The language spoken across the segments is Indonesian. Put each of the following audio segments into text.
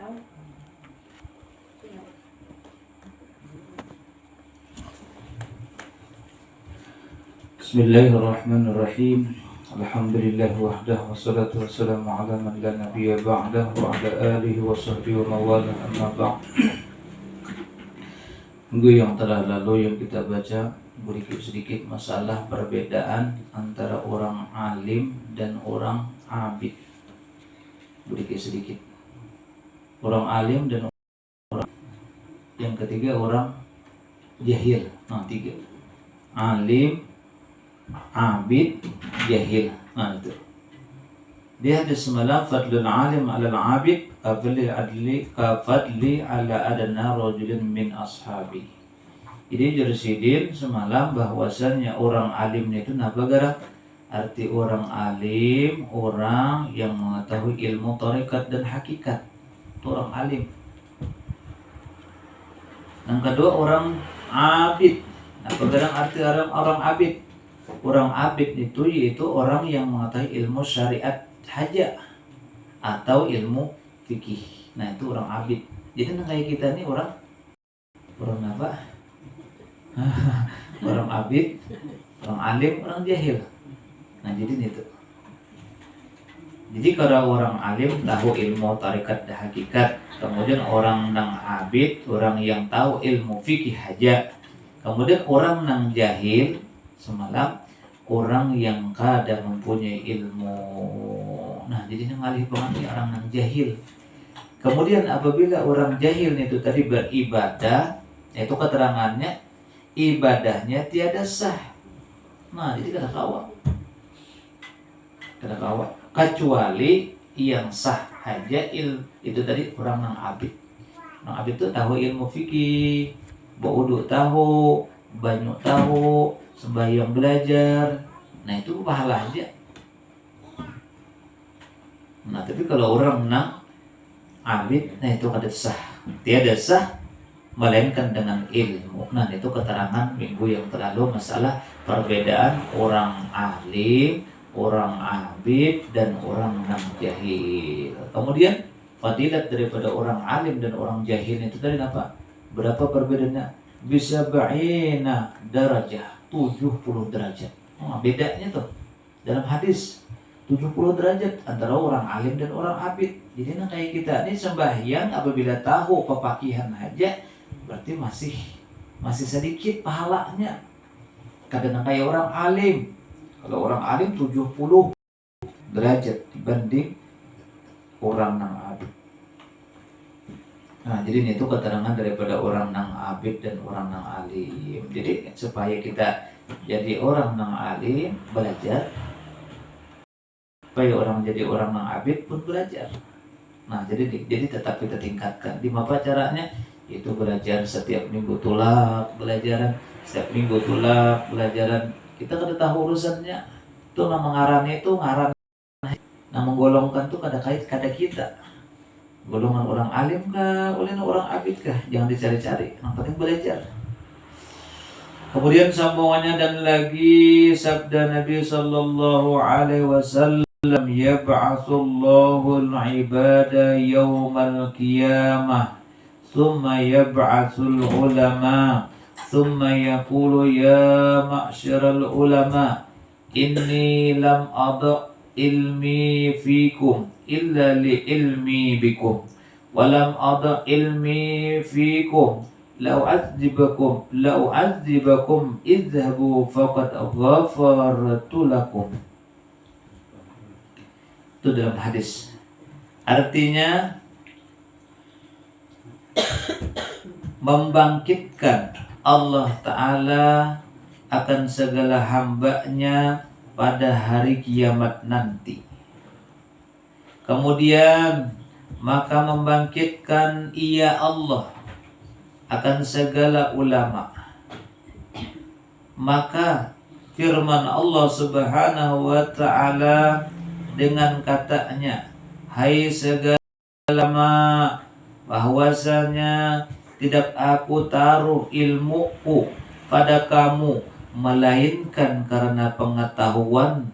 Bismillahirrahmanirrahim. Alhamdulillah wahdah wassalatu wassalamu ala man la nabiyya ba'dah wa ala alihi wa sahbihi wa mawala amma ba'd. Minggu yang telah lalu yang kita baca sedikit masalah perbedaan antara orang alim dan orang abid. Sedikit. Orang alim dan orang yang ketiga orang jahil. Tiga. Alim, abid, jahil. Itu. Di hadis semalam fadlul alim ala al-abid kafadli ala adana rajulin min ashabi. Jadi Jursidin semalam bahwasannya orang alim itu nabagara. Arti orang alim, orang yang mengetahui ilmu tarekat dan hakikat. Itu orang alim. Yang kedua orang abid. Nabagara arti orang abid. Orang abid itu yaitu orang yang mengetahui ilmu syariat haja atau ilmu fikih. Nah itu orang abid. Jadi kayak kita nih orang apa? Orang abid, orang alim, orang jahil. Nah jadi itu. Jadi kalau orang alim tahu ilmu tarekat dan hakikat, kemudian orang nang abid, orang yang tahu ilmu fikih haja, kemudian orang nang jahil semalam orang yang kadang mempunyai ilmu. Nah jadi ngalih banget orang nang jahil. Kemudian apabila orang jahil itu tadi beribadah, itu keterangannya ibadahnya tiada sah. Nah jadi kada kawa kecuali yang sah haja itu tadi orang nang abid. Nang abid itu tahu ilmu fikih, wudu tahu, banyu tahu, sembahyang belajar. Nah itu pahala aja. Nah tapi kalau orang nang abid, nah itu kada sah, tiada sah melainkan dengan ilmu. Nah itu keterangan minggu yang terlalu masalah perbedaan orang alim, orang abid dan orang nang jahil. Kemudian fadilat daripada orang alim dan orang jahil itu tadi apa? Berapa perbedaannya? Bisa ba'ina darajah, 70 derajat. Bedanya tuh dalam hadis 70 derajat antara orang alim dan orang abid. Jadi kayak kita ini sembahyang apabila tahu pepakihan haja berarti masih sedikit pahalanya. Kadang kayak orang alim. Kalau orang alim 70 derajat dibanding orang nang abid. Nah, jadi itu keterangan daripada orang nang abid dan orang nang alim. Jadi supaya kita jadi orang nang alim belajar, supaya orang jadi orang nang abid pun belajar. Nah, jadi tetap kita tingkatkan. Di apa caranya? Itu belajar setiap minggu tulak belajaran, setiap minggu tulak belajaran. Kita kada tahu urusannya. Itu nama ngarannya itu ngaran. Nah, menggolongkan tuh kada kait kada kita. Golongan orang alim kah, oleh orang abid kah? Jangan dicari-cari. Yang penting belajar. Kemudian sambungannya dan lagi sabda Nabi sallallahu alaihi wasallam, yab'atsullahu al-ibada yawmal qiyamah thumma yab'atsul ulama thumma yaqulu ya ma'syaral ulama inni lam ada ilmi fikum illa li ilmi bikum walam ada ilmi fikum la'u'adzibakum idhabu faqad ghafartu lakum. Itu dalam hadis. Artinya membangkitkan Allah Ta'ala akan segala hambanya pada hari kiamat nanti. Kemudian maka membangkitkan ia Allah akan segala ulama. Maka firman Allah Subhanahu wa Ta'ala dengan katanya, hai segala ulama, bahwasanya tidak aku taruh ilmuku pada kamu melainkan karena pengetahuan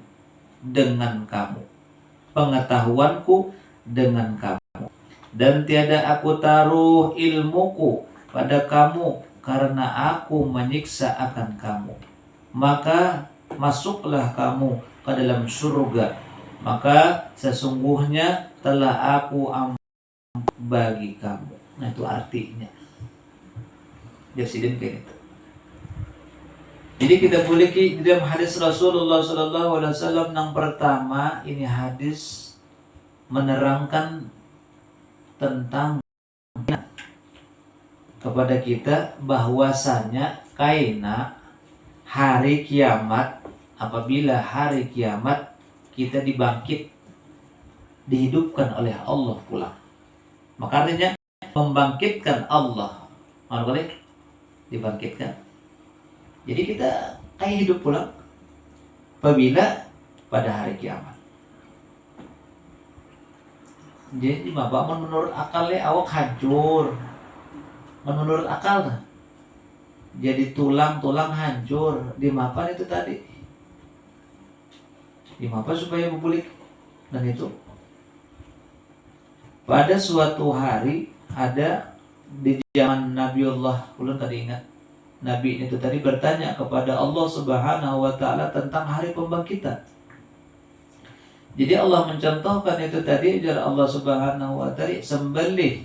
dengan kamu, pengetahuanku dengan kamu. dan tiada aku taruh ilmuku pada kamu karena aku menyiksa akan kamu. Maka masuklah kamu ke dalam surga, maka sesungguhnya telah aku bagi kamu. Nah itu artinya. Presiden kayak gitu. Jadi kita boleh di dalam hadis Rasulullah SAW yang pertama, ini hadis menerangkan tentang kepada kita bahwasanya kaina hari kiamat, apabila hari kiamat kita dibangkit, dihidupkan oleh Allah pula. Maka artinya membangkitkan Allah, mana boleh dibangkitkan. Jadi kita kayak hidup pulang apabila pada hari kiamat. Jadi bapak menurut akalnya awak hancur, menurut akal jadi tulang hancur, dimapan itu tadi, dimapan supaya memulih. Dan itu pada suatu hari ada di zaman Nabiullah, ulun tadi ingat, Nabi itu tadi bertanya kepada Allah Subhanahu wa Ta'ala tentang hari pembangkitan. Jadi Allah mencontohkan itu tadi, ajar Allah Subhanahu wa Ta'ala sembelih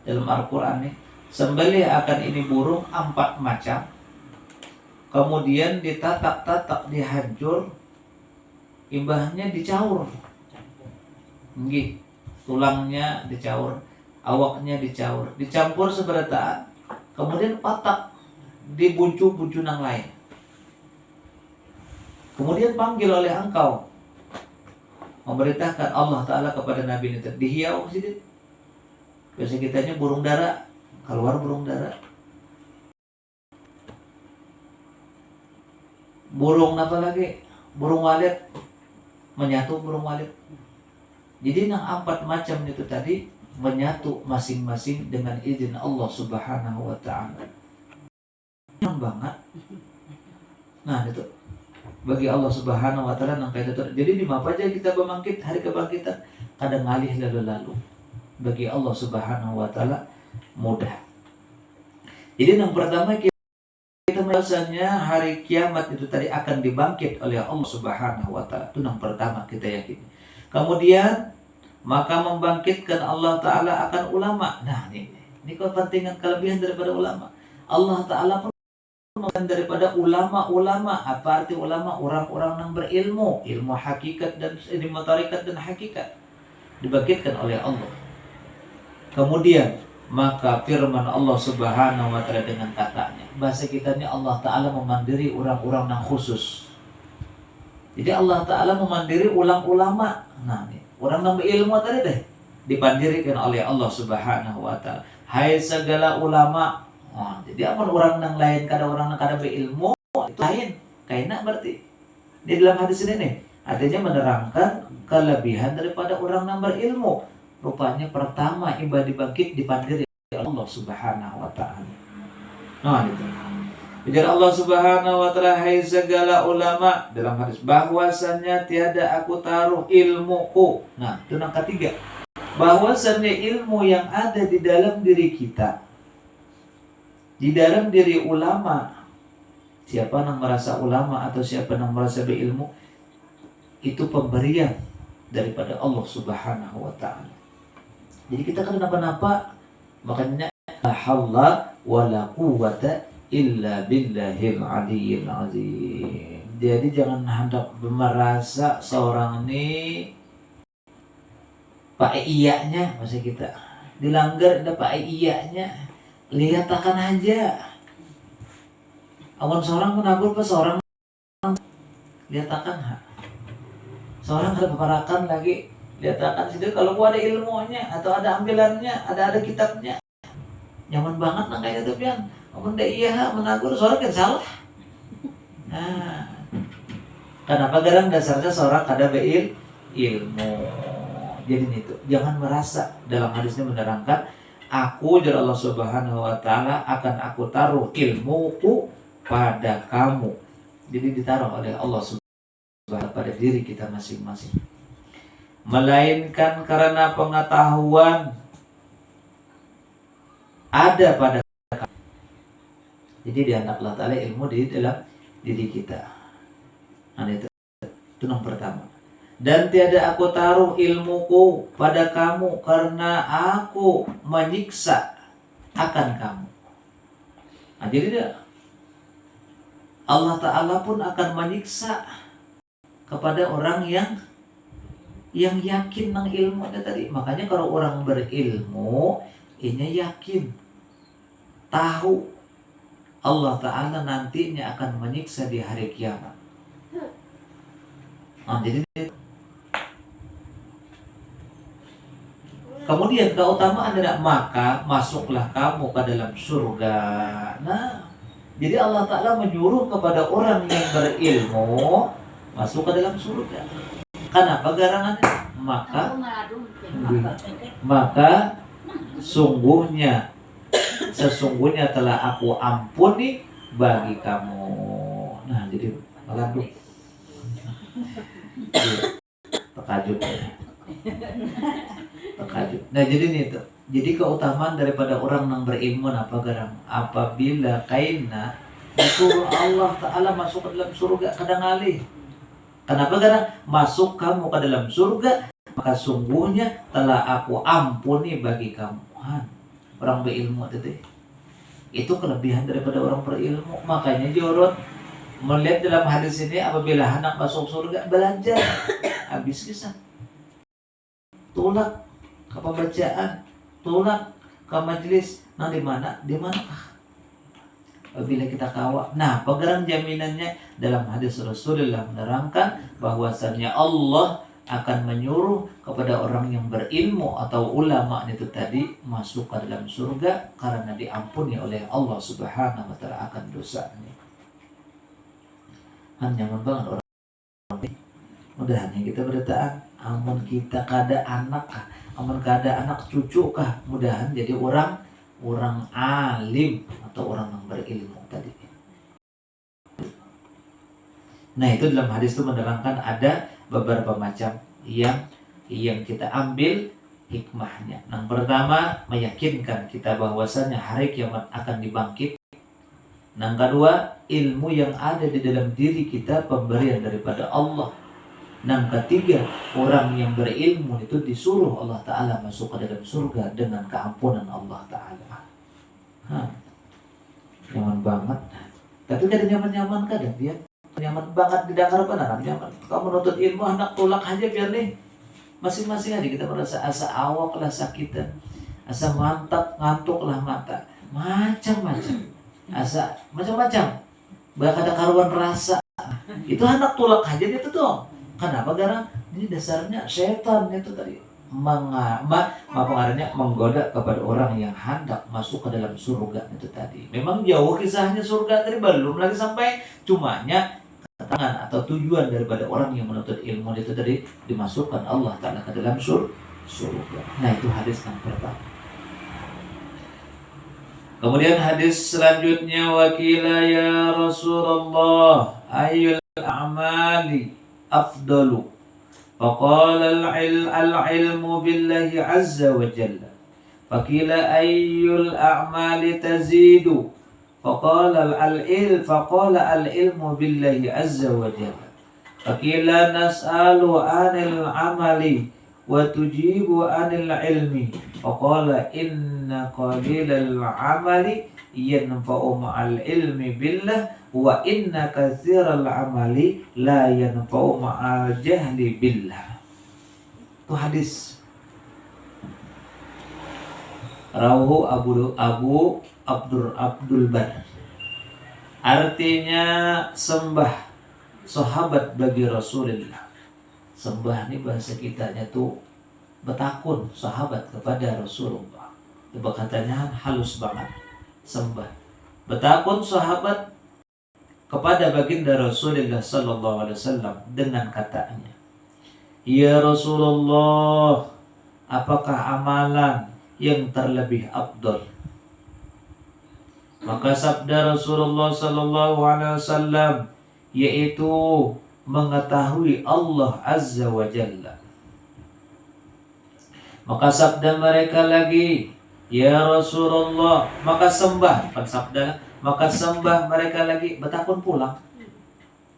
dalam Al-Quran ini. Sembelih akan ini burung 4 macam, kemudian ditatak-tatak, dihancur, imbahnya dicaur, tulangnya dicaur, awaknya dicaur, dicampur seberataan, kemudian patak di buncu-buncu yang lain. Kemudian panggil oleh engkau, memerintahkan Allah Ta'ala kepada Nabi ini, dihiau sedikit. Biasa kitanya burung dara, keluar burung dara. Burung apa lagi? Burung walet, menyatu burung walet. Jadi yang 4 macam itu tadi menyatu masing-masing dengan izin Allah Subhanahu wa Ta'ala. Banget. Nah itu bagi Allah Subhanahu wa Ta'ala nang kaitu. Jadi di mana aja kita bangkit hari kebangkitan, kadang ngalih lalu-lalu. Bagi Allah Subhanahu wa Ta'ala mudah. Jadi yang pertama kita merasanya hari kiamat itu tadi akan dibangkit oleh Allah Subhanahu wa Ta'ala. Itu yang pertama kita yakini. Kemudian maka membangkitkan Allah Ta'ala akan ulama. Nah ini kepentingan kelebihan daripada ulama. Allah Ta'ala pun daripada ulama-ulama. Apa arti ulama? Orang-orang yang berilmu, ilmu hakikat dan ilmu tarikat dan hakikat, dibangkitkan oleh Allah. Kemudian maka firman Allah Subhanahu wa Ta'ala dengan katanya, bahasa kitanya Allah Ta'ala memandiri orang-orang yang khusus. Jadi Allah Ta'ala memandiri ulama. Nah nih, orang yang berilmu tadi deh dipandirikan oleh Allah Subhanahu wa Ta'ala. Hai segala ulama. Nah, jadi amun orang yang lain kada orang yang kada berilmu itu lain. Kaina berarti di dalam hadis ini nih artinya menerangkan kelebihan daripada orang yang berilmu. Rupanya pertama ibadah dibangkit dipandiri oleh Allah Subhanahu wa Ta'ala. Nah itu. Ujar Allah Subhanahu wa Ta'ala, hai segala ulama, dalam hadis bahwasannya tiada aku taruh ilmuku. Nah itu yang ketiga, bahwasannya ilmu yang ada di dalam diri kita, di dalam diri ulama. Siapa yang merasa ulama atau siapa yang merasa berilmu, itu pemberian daripada Allah Subhanahu wa Ta'ala. Jadi kita kan kenapa-napa, makanya la haula wala quwwata illa billahil aliyyil azim. Jadi jangan hendak merasa seorang ini pakai iyanya, masa kita dilanggar ada pakai iyanya. Lihat akan aja. Awan seorang menagur pas seorang lihat akan seorang kalau paparakan lagi lihat akan situ kalau gua ada ilmunya atau ada ambilannya, ada kitabnya. Nyaman banget nang kayak itu pian. Amun da iya menagur seorang kan salah. Nah. Kenapa garang dasarnya seorang kada ilmu. Jadi itu jangan merasa, dalam hadisnya menerangkan aku jar Allah Subhanahu wa Ta'ala akan aku taruh ilmuku pada kamu. Jadi ditaruh oleh Allah Subhanahu wa Ta'ala pada diri kita masing-masing. Melainkan karena pengetahuan ada pada kamu. Jadi diangkat Allah Ta'ala ilmu di dalam diri kita. Nah, itu yang pertama. Dan tiada aku taruh ilmuku pada kamu karena aku menyiksa akan kamu. Nah, jadi Allah Ta'ala pun akan menyiksa kepada orang yang yakin ng ilmu tadi. Makanya kalau orang berilmu, ini yakin, tahu Allah Ta'ala nantinya akan menyiksa di hari kiamat. Nah, jadi kemudian keutamaan adalah maka masuklah kamu ke dalam surga. Nah, jadi Allah Ta'ala menyuruh kepada orang yang berilmu masuk ke dalam surga. Kenapa garangannya? Maka sesungguhnya telah aku ampuni bagi kamu. Nah, jadi mengandung terkajut. Nah, jadi nih tuh. Jadi keutamaan daripada orang yang berilmu apa garang? Apabila kaina disuruh Allah Ta'ala masuk ke dalam surga kadang alih. Kenapa? Karena masuk kamu ke dalam surga, maka sungguhnya telah aku ampuni bagi kamu. Orang berilmu itu kelebihan daripada orang berilmu. Makanya Jorot melihat dalam hadis ini, apabila anak masuk surga, belajar. Habis kisah, tulak ke pembacaan, tulak ke majelis. Nah, di manakah? Apabila kita kawa. Nah, pegang jaminannya dalam hadis Rasulullah menerangkan bahwasannya Allah akan menyuruh kepada orang yang berilmu atau ulama itu tadi masuk ke dalam surga karena diampuni oleh Allah Subhanahu wa Ta'ala akan dosanya. Nyaman banget orang. Mudah-mudahan kita berdataan, amun kita kada anak kah, amun kada anak cucu kah, mudahan jadi orang alim atau orang yang berilmu tadi. Nah, itu dalam hadis itu menerangkan ada beberapa macam yang kita ambil hikmahnya. Yang pertama, meyakinkan kita bahwasannya hari kiamat akan dibangkit. Yang kedua, ilmu yang ada di dalam diri kita pemberian daripada Allah. Yang ketiga, orang yang berilmu itu disuruh Allah Ta'ala masuk ke dalam surga dengan keampunan Allah Ta'ala. Nyaman banget. Tapi kada nyaman-nyaman kadang dia. Nyaman banget didengar apa nyaman. Kamu menuntut ilmu anak tolak aja biar nih. Masing-masing aja kita merasa asa awak lah sakitan. Asa mantap, ngantuk lah mata. Macam-macam. Asa macam-macam. Bahkan ada karuan rasa. Itu anak tolak aja itu tuh. Kenapa? Karena ini dasarnya setan itu tadi pengaruhnya menggoda kepada orang yang hendak masuk ke dalam surga itu tadi. Memang jauh kisahnya surga tadi, belum lagi sampai, cumanya ketangan atau tujuan daripada orang yang menuntut ilmu itu tadi dimasukkan Allah Ta'ala ke dalam surga. Nah, itu hadis yang pertama. Kemudian hadis selanjutnya, wakila ya Rasulullah ayyul a'mali afdalu, faqala al-ilmu billahi azza wa jalla, faqila ayyul a'mali tazidu, faqala al-ilmu billahi azza wa jalla, faqila nas'alu anil amali wa tujibu anil ilmi, faqala inna qalilal amali yanfa'u ma'al ilmi billah wa inna katsiral amali la yanfa'u ma'al jahli billah. Itu hadis rawahu Abu Abdul Bar. Artinya sembah sahabat bagi Rasulullah. Sembah ini bahasa kitanya tuh betakun sahabat kepada Rasulullah. Itu katanya halus banget. Sembah betakun sahabat kepada baginda Rasulullah sallallahu alaihi wasallam dengan katanya, ya Rasulullah, apakah amalan yang terlebih afdal? Maka sabda Rasulullah sallallahu alaihi wasallam yaitu mengetahui Allah azza wa jalla. Maka sabda mereka lagi, Ya Rasulullah, maka sembah, bukan sabda, maka sembah mereka lagi bertakun pulang.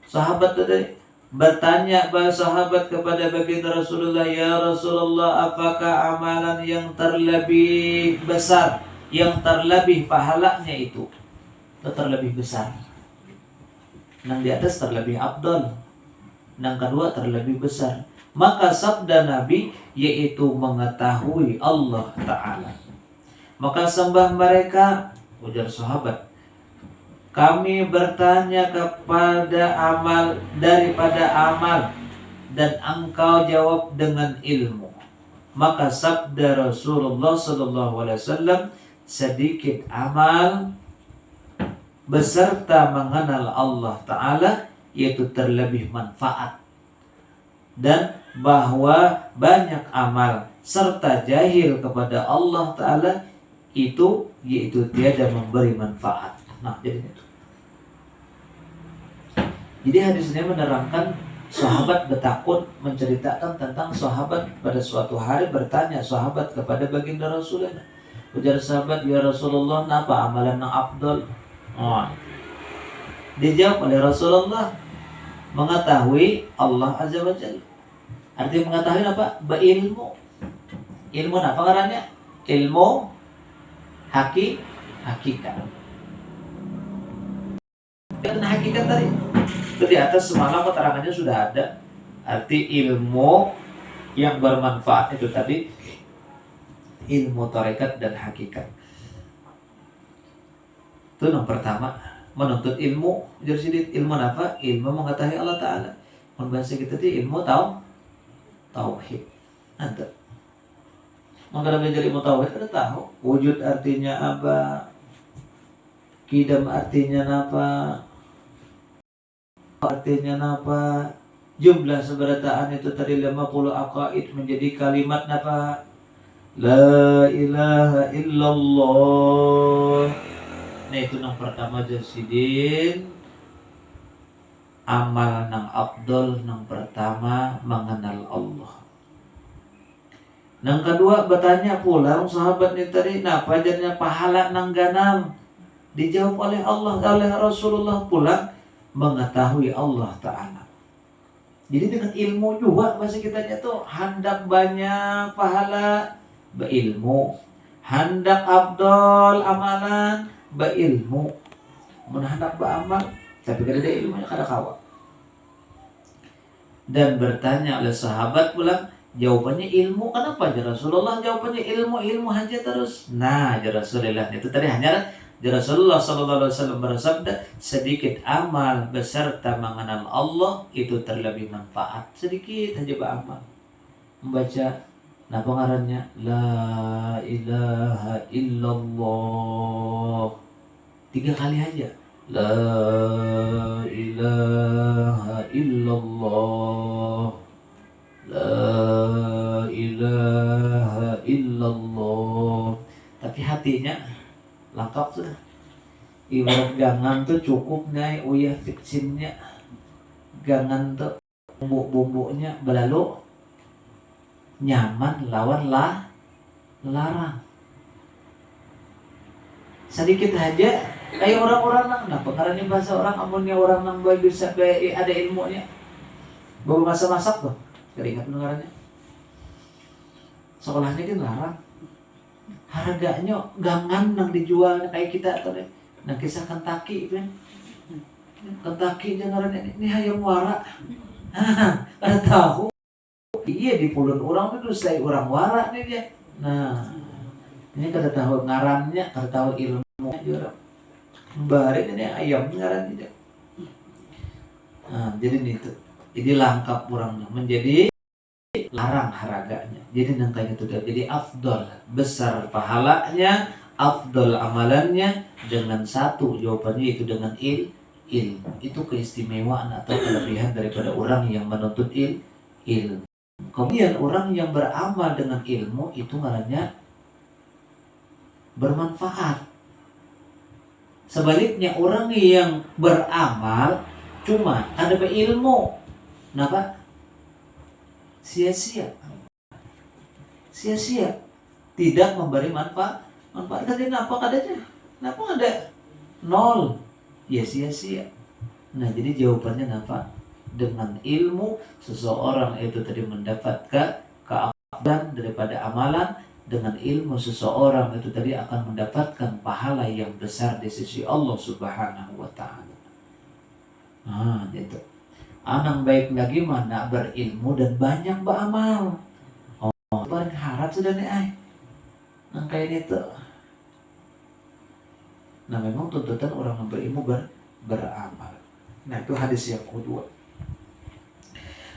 Sahabat tadi bertanya pada sahabat kepada baginda Rasulullah, ya Rasulullah, apakah amalan yang terlebih besar, yang terlebih pahalanya itu terlebih besar? Yang di atas terlebih afdal, yang kedua terlebih besar. Maka sabda Nabi yaitu mengetahui Allah Ta'ala. Maka sembah mereka, ujar sahabat, kami bertanya kepada amal daripada amal, dan engkau jawab dengan ilmu. Maka sabda Rasulullah SAW, sedikit amal beserta mengenal Allah Ta'ala yaitu terlebih manfaat, dan bahwa banyak amal serta jahil kepada Allah Ta'ala itu yaitu tiada memberi manfaat. Nah, jadi hadis ini menerangkan sahabat bertakun, menceritakan tentang sahabat pada suatu hari bertanya sahabat kepada baginda Rasulullah. Ujar sahabat, ya Rasulullah, apa amalan yang afdal? Dijawab oleh Rasulullah, mengetahui Allah Azza wa Jalla. Artinya mengetahui apa? Berilmu. Ilmu apa ngarannya? Ilmu hakikat. Dan hakikat tadi itu di atas semalam keterangannya sudah ada. Arti ilmu yang bermanfaat itu tadi ilmu tarekat dan hakikat. Itu yang pertama, menuntut ilmu. Jadi ilmu apa? Ilmu mengetahui Allah Ta'ala. Membahasa kita itu ilmu tauhid. Nanti maka belajar ilmu tauhid kita tahu wujud artinya apa, kidam artinya apa, jumlah seberataan itu tadi 50 aqaid menjadi kalimat apa? La ilaha illallah. Nah itu yang pertama jasidin. Amal nang afdal nang pertama mengenal Allah. Nang kedua bertanya pulang sahabat ini tadi, nah pajarnya pahala nang ganam. Dijawab oleh Allah, oleh Rasulullah pulang mengetahui Allah Ta'ala. Jadi dengan ilmu juga bahasa kitanya tuh hendak banyak pahala berilmu, hendak afdal amalan berilmu, hendak beramal tapi kada ada ilmunya kada kawa. Dan bertanya oleh sahabat pulang, jawabannya ilmu. Kenapa aja Rasulullah? Jawabannya ilmu aja terus. Nah, aja Rasulullah itu tadi hanya Rasulullah SAW bersabda, sedikit amal beserta mengenal Allah itu terlebih manfaat. Sedikit aja beramal, membaca nah pengarannya la ilaha illallah 3 kali aja. La ilaha illallah, la ilaha illallah. Tapi hatinya lengkap sudah. Ibarat gangan tuh cukup nih uyah fixinnya. Gangan tuh bumbu-bumbunya berlalu nyaman lawan larang. Sedikit aja kayak orang-orang nang, nah pengarangnya bahasa orang amunnya orang nang bisa ada ilmunya. Baru masak tuh, keringat pengarangnya. Sekolahnya kan larang. Harganya gangan nang dijual kayak kita atau nah kisah Kentucky kan. Kentucky jangan ini hayam wara. Kada tahu. Iya di pulun orang itu saya orang wara nih dia. Nah, ini kada tahu ngarannya, kada tahu ilmunya juga. Barin ini ayam ngaran tidak. Nah, jadi itu. Jadi lengkap orangnya menjadi larang harganya. Jadi nangkanya itu jadi afdol, besar pahalanya, afdol amalannya dengan satu jawabannya itu dengan ilmu. Itu keistimewaan atau kelebihan daripada orang yang menuntut ilmu. Kemudian orang yang beramal dengan ilmu itu ngarannya bermanfaat. Sebaliknya orang yang beramal cuma ada berilmu, kenapa? Sia-sia, tidak memberi manfaat. Manfaat katanya apa katanya? Kenapa ada nol? Ya sia-sia. Nah jadi jawabannya apa? Dengan ilmu seseorang itu tadi mendapatkan keafdalan daripada amalan. Dengan ilmu seseorang itu tadi akan mendapatkan pahala yang besar di sisi Allah Subhanahu wa Ta'ala. Nah, gitu. Anang baik lagi mana berilmu dan banyak beramal. Oh, paling harap sudah nih ay. Nang kayak itu. Nah, memang tuntutan orang yang berilmu beramal. Nah, itu hadis yang kedua.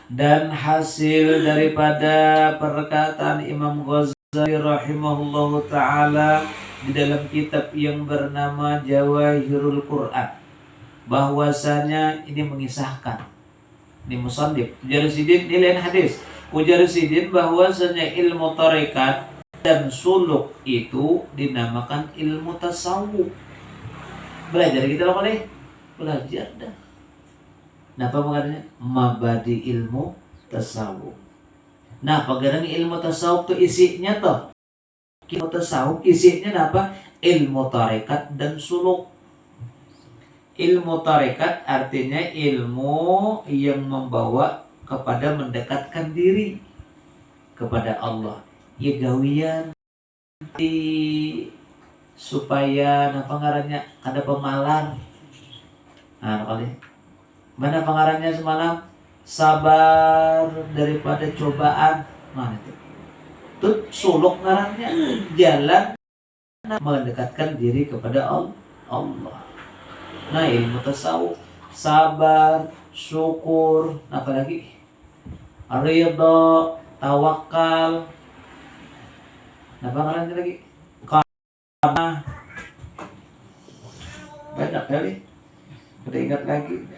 Dan hasil daripada perkataan Imam Ghazali rahimahullahu ta'ala di dalam kitab yang bernama Jawahirul Quran, bahwasanya ini mengisahkan, ini musannif Ujarusidin nilai hadis Ujarusidin bahwasanya ilmu tarekat dan suluk itu dinamakan ilmu tasawuf. Belajar kita apa nih? Belajar dah. Napa makanya mabadi ilmu tasawuf. Nah, pagandang ilmu tasawuf tuh isinya tuh. Ilmu tasawuf isinya apa? Ilmu tarekat dan suluk. Ilmu tarekat artinya ilmu yang membawa kepada mendekatkan diri kepada Allah. Ya gawian supaya apa ngarannya ada pemalar. Nah, kali mana pengarangnya semalam? Sabar daripada cobaan. Nah itu. Tuh suluk ngarangnya jalan mendekatkan diri kepada Allah. Nah ilmu tasawuf, sabar, syukur, apalagi ridha, tawakal. Nah pengarangnya lagi? Karena banyak kali. Udah ingat lagi.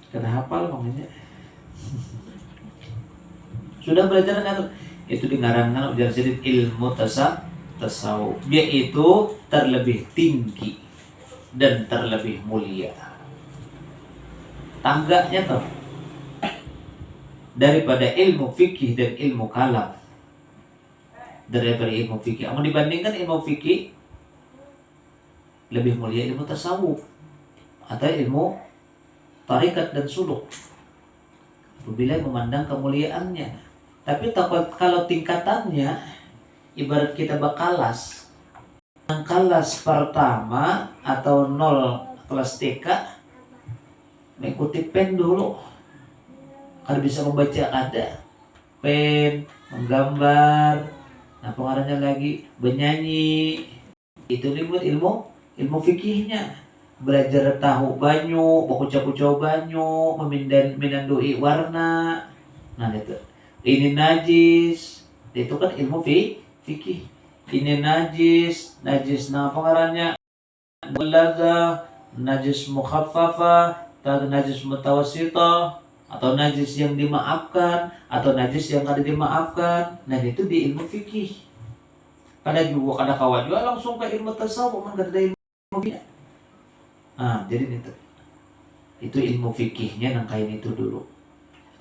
Kada hafal makanya. Sudah belajar kan? Itu dengarangan Ujarusidin ilmu tasawuf. Dia itu terlebih tinggi dan terlebih mulia. Tangganya tuh daripada ilmu fikih dan ilmu kalam. Daripada ilmu fikih. Mau dibandingkan ilmu fikih lebih mulia ilmu tasawuf atau ilmu tarikat dan suluk bila memandang kemuliaannya. Tapi kalau tingkatannya ibarat kita bakalas, yang kelas pertama atau 0 kelas TK mengikuti pen dulu. Kalau bisa membaca ada pen, menggambar, nah pengarangnya lagi bernyanyi. Itu ilmu fikihnya. Belajar tahu banyu, bakuca-kuca banyu, memindandui warna. Nah itu. Ini najis. Itu kan ilmu fikih. Ini najis nah pengarangnya belaga, najis mukhaffafa, najis mutawassita, atau najis yang dimaafkan, atau najis yang kada dimaafkan. Nah itu di ilmu fikih. Kada juga kada kawan juga langsung ke ilmu tasawuf, kan kada ilmu fikih. Nah, jadi itu ilmu fikihnya nangkain itu dulu.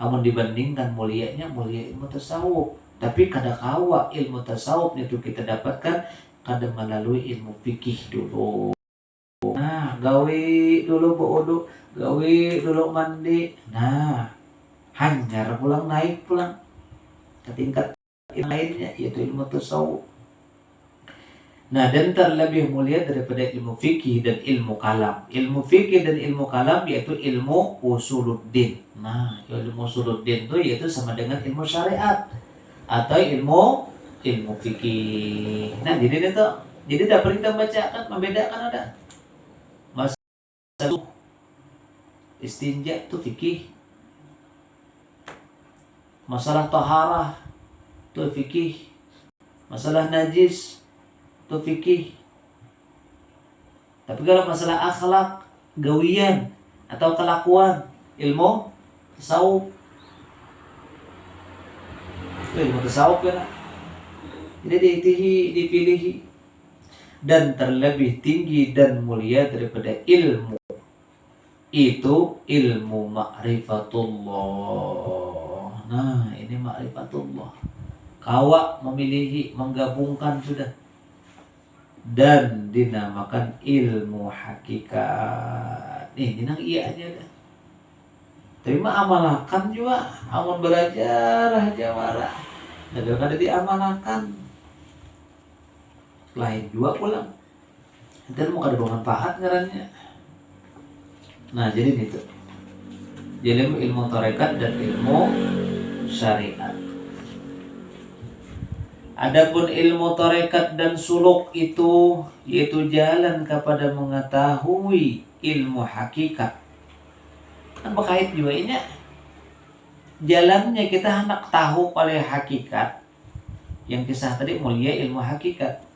Amun dibandingkan mulia ilmu tasawuf. Tapi kada kawa ilmu tasawuf itu kita dapatkan kada melalui ilmu fikih dulu. Nah, gawe dulu berwudu, gawe dulu mandi. Nah, hanyar pulang naik pulang ke tingkat lainnya yaitu ilmu tasawuf. Nah, dan terlebih mulia daripada ilmu fikih dan ilmu kalam. Ilmu fikih dan ilmu kalam yaitu ilmu usuluddin. Nah, ilmu usuluddin itu yaitu sama dengan ilmu syariat atau ilmu fikih. Nah, jadi dapat kita bacakan membedakan ada masalah istinja itu fikih. Masalah taharah itu fikih. Masalah najis itu fikih. Tapi kalau masalah akhlak, gawian atau kelakuan, ilmu tasawuf. Itu ilmu tasawuf kan. Jadi dipilih dan terlebih tinggi dan mulia daripada ilmu itu ilmu ma'rifatullah. Nah, ini ma'rifatullah. kawa memilih menggabungkan sudah, dan dinamakan ilmu hakikat. Nang iya aja dah. Terima amalkan juga, amal belajar aja warah. Negara kada diamalkan, lain juga pulang. Dan mau kada bermanfaat ngarannya. Nah jadi itu. Jadi ilmu tarekat dan ilmu syariat. Adapun ilmu tarekat dan suluk itu yaitu jalan kepada mengetahui ilmu hakikat. Kan berkait juga ini. Jalannya kita hendak tahu oleh hakikat. Yang kisah tadi mulia ilmu hakikat.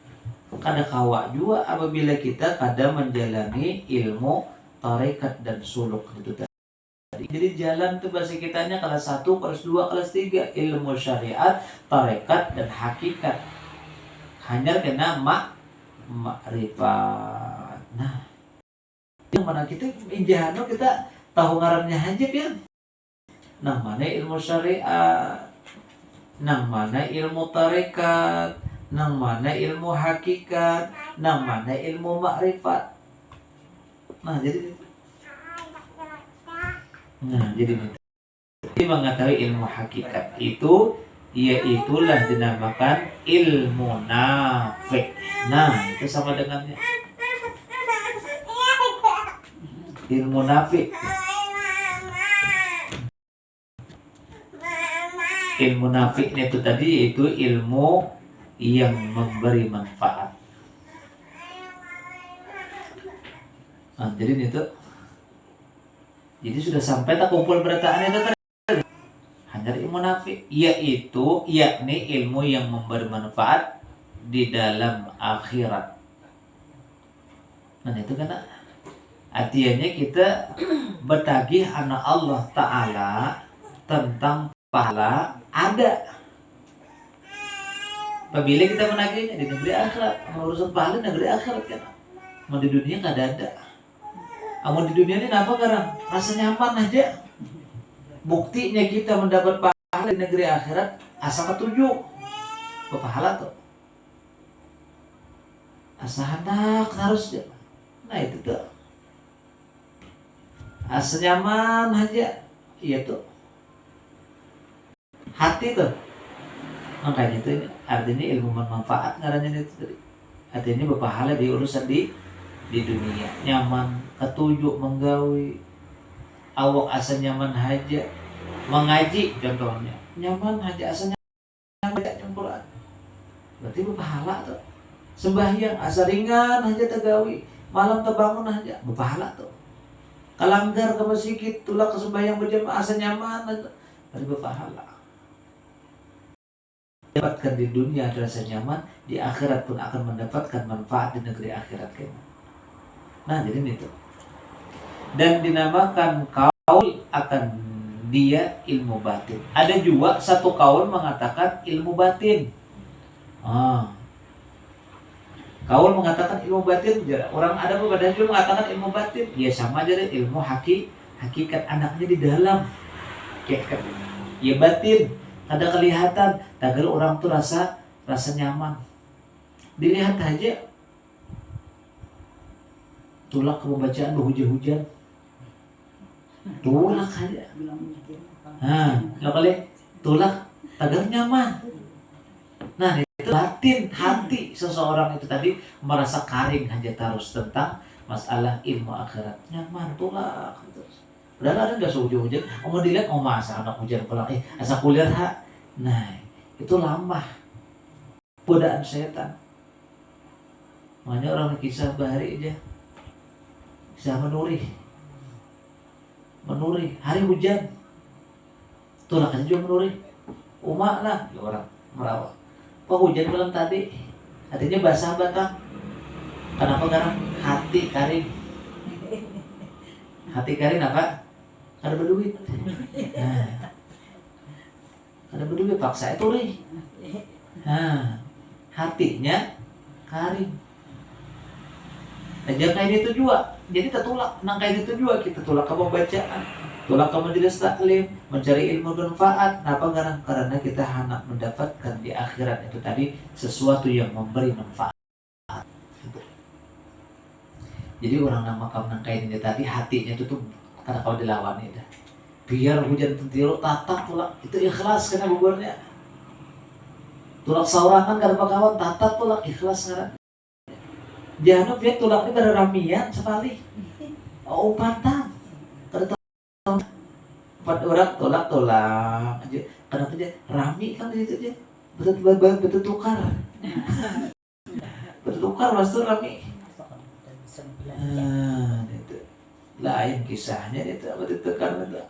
Kada kawa juga apabila kita kada menjalani ilmu tarekat dan suluk itu tadi. Jadi jalan itu bahasa kitanya kelas 1, kelas 2, kelas 3 ilmu syariat, tarekat dan hakikat. Hanya kena makrifat. Nah, yang mana kita injahano kita tahu ngarannya hajib ya. Nang mana ilmu syariat, nang mana ilmu tarekat, nang mana ilmu hakikat, nang mana ilmu makrifat. Nah, jadi mengetahui ilmu hakikat itu iaitulah dinamakan ilmu nafi'. Nah, itu sama dengannya ilmu nafi'. Ilmu nafi' itu tadi yaitu ilmu yang memberi manfaat. Nah, jadi itu. Jadi sudah sampai tak kumpul berataan itu tadi. Hanya ilmu nafi', yaitu yakni ilmu yang memberi manfaat di dalam akhirat. Nah itu kan artinya kita bertagih anak Allah Ta'ala tentang pahala ada. Apabila kita menagihnya di negeri akhirat, urusan pahala negeri akhirat kan. Mau di dunia nggak ada. Amun di dunia ini apa sekarang? Rasa nyaman aja. Buktinya kita mendapat pahala di negeri akhirat asa ketujuh. Pahala tuh. Asa hendak harus. Nah itu tuh. Asa nyaman aja. Iya tuh. Hati tuh. Makanya itu artinya ilmu bermanfaat ngarannya itu tadi. Artinya berpahala di urusan di dunia, nyaman, ketujuh menggawi, awak asa nyaman haja, mengaji contohnya, nyaman haja asa nyaman baca Al-Quran, berarti berpahala tuh. Sembahyang asa ringan haja tegawi, malam terbangun haja, berpahala tuh. Kalanggar ke masjid, tulak ke sembahyang berjamaah asa nyaman, berarti berpahala. Dapatkan di dunia rasa nyaman, di akhirat pun akan mendapatkan manfaat di negeri akhirat kita. Nah jadi itu. Dan dinamakan kaul akan dia ilmu batin. Ada juga satu kaul mengatakan ilmu batin. Kaul mengatakan ilmu batin. Orang ada beberapa juga mengatakan ilmu batin. Ya sama aja deh, ilmu hakikat anaknya di dalam. Ya batin. Ada kelihatan. Tagal orang tuh rasa nyaman. Dilihat aja. Tulak ke pembacaan berhujan-hujan. Tulak aja. Nah, kali tulak tagar nyaman. Nah, itu batin hati seseorang itu tadi merasa karing aja terus tentang masalah ilmu akhirat. Nyaman tulak gitu. Padahal ada enggak sehujan-hujan, mau dilihat masa anak hujan pulang asa kuliah ha. Nah, itu lambah godaan setan. Makanya orang kisah bahari aja. Bisa menuri hari hujan tulak aja juga menuri umak lah ya orang merawat kok hujan malam tadi artinya basah batang kenapa sekarang hati karing apa ada berduit ada berduit paksa itu nih hatinya karing. Nah, jangan kayak itu juga. Jadi tertulak, nang kayak itu juga kita tulak ke pembacaan. Tulak ke majelis taklim, mencari ilmu bermanfaat. Kenapa? Karena kita hendak mendapatkan di akhirat itu tadi sesuatu yang memberi manfaat. Jadi orang nama kamu kain ini tadi hatinya itu tuh karena kalau dilawan itu biar hujan tentiru tatap tulak itu ikhlas karena buburnya. Tulak saurangan karena kawan tatap tulak ikhlas karena jangan biar tulaknya kada ramian sekali. Oh patang. Empat orang tolak aja kadang aja rami kan di situ aja betul tukar mas tuh rami itu lain kisahnya itu apa ditukar itu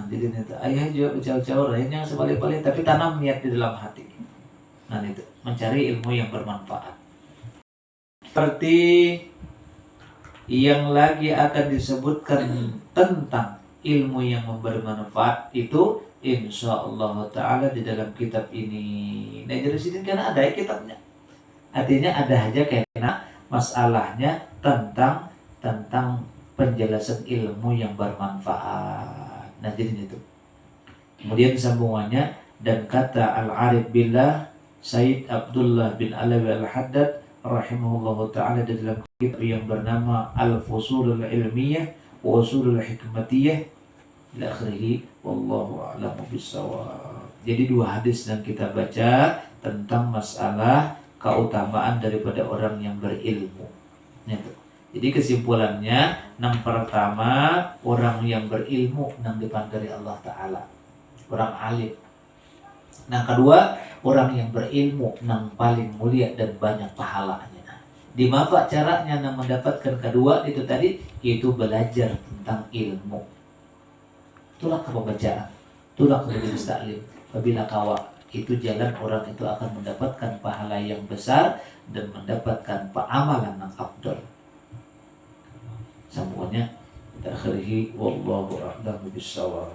jadi itu ayah juga bercaur-caur lain yang sebalik-balik tapi tanam niat di dalam hati. Nah itu mencari ilmu yang bermanfaat seperti yang lagi akan disebutkan tentang ilmu yang memberi manfaat itu insya Allah Ta'ala di dalam kitab ini. Nah jadi sini karena ada kitabnya, artinya ada aja karena masalahnya tentang penjelasan ilmu yang bermanfaat. Nah jadi itu. Kemudian sambungannya dan kata Al-Arif Billah Sayyid Abdullah bin Alawi Al-Haddad rahimahullah ta'ala di dalam kitab yang bernama Al-Fusulul Ilmiyah wa Usulul Hikmatiyah ila akhirih wallahu a'lamu bissawab. Jadi dua hadis yang kita baca tentang masalah keutamaan daripada orang yang berilmu. Jadi kesimpulannya yang pertama orang yang berilmu yang dipandang dari Allah Ta'ala, orang alim. Yang kedua orang yang berilmu yang paling mulia dan banyak pahalanya. Di mana caranya yang mendapatkan kedua itu tadi yaitu belajar tentang ilmu. Itulah pembacaan, itulah majelis taklim. Apabila kawa itu jalan orang itu akan mendapatkan pahala yang besar dan mendapatkan amalan yang afdal. Sambungannya akhirih wallahu a'lam bishawab.